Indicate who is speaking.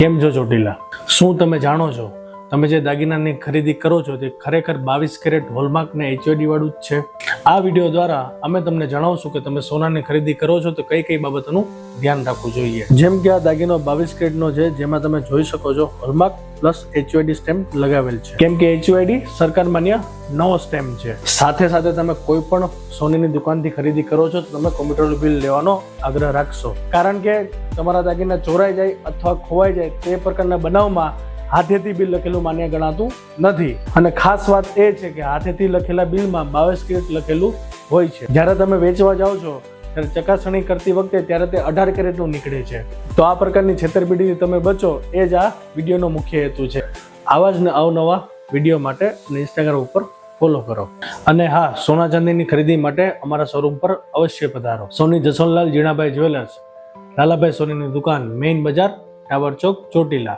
Speaker 1: કેમ છો ચોટીલા? શું તમે જાણો છો તમે જે દાગીનાની ખરીદી કરો છો તે ખરેખર 22 કેરેટ હોલમાર્ક ને HUID વાળું જ છે? આ વિડીયો દ્વારા અમે તમને જણાવશું કે તમે સોનાની ખરીદી કરો છો તો કઈ કઈ બાબતોનું ધ્યાન રાખવું જોઈએ. જેમ કે આ દાગીનો 22 કેરેટનો છે, જેમાં તમે જોઈ શકો છો હોલમાર્ક પ્લસ HUID સ્ટેમ્પ લગાવેલ છે. કેમ કે HUID સરકાર માન્ય નવો સ્ટેમ્પ છે. સાથે સાથે તમે કોઈ પણ સોનીની દુકાનથી ખરીદી કરો છો તો તમે કોમ્પ્યુટર બિલ લેવાનો આગ્રહ રાખશો, કારણ કે તમારા દાગીના ચોરાઈ જાય અથવા ખોવાઈ જાય તે પ્રકારના બનાવમાં હાથેથી બિલ લખેલું માન્ય ગણાતું નથી. અને ખાસ વાત એ છે કે હાથેથી લખેલા બિલમાં 22 કેરેટ લખેલું હોય છે. જ્યારે તમે વેચવા જાઓ છો ત્યારે ચકાસણી કરતી વખતે ત્યારે તે 18 કેરેટનું નીકળે છે. તો આ પ્રકારની છેતરપિંડીથી તમે બચો એ જ આ વિડીયોનો મુખ્ય હેતુ છે. આવા જ અવનવા વિડીયો માટે ઇન્સ્ટાગ્રામ ઉપર ફોલો કરો. અને હા, સોના ચાંદીની ખરીદી માટે અમારા શોરૂમ પર અવશ્ય પધારો. સોની જસવંતલાલ જીણાભાઈ જ્વેલર્સ, લાલાભાઈ સોનીની દુકાન, મેઇન બજાર, ટાવર ચોક, ચોટીલા.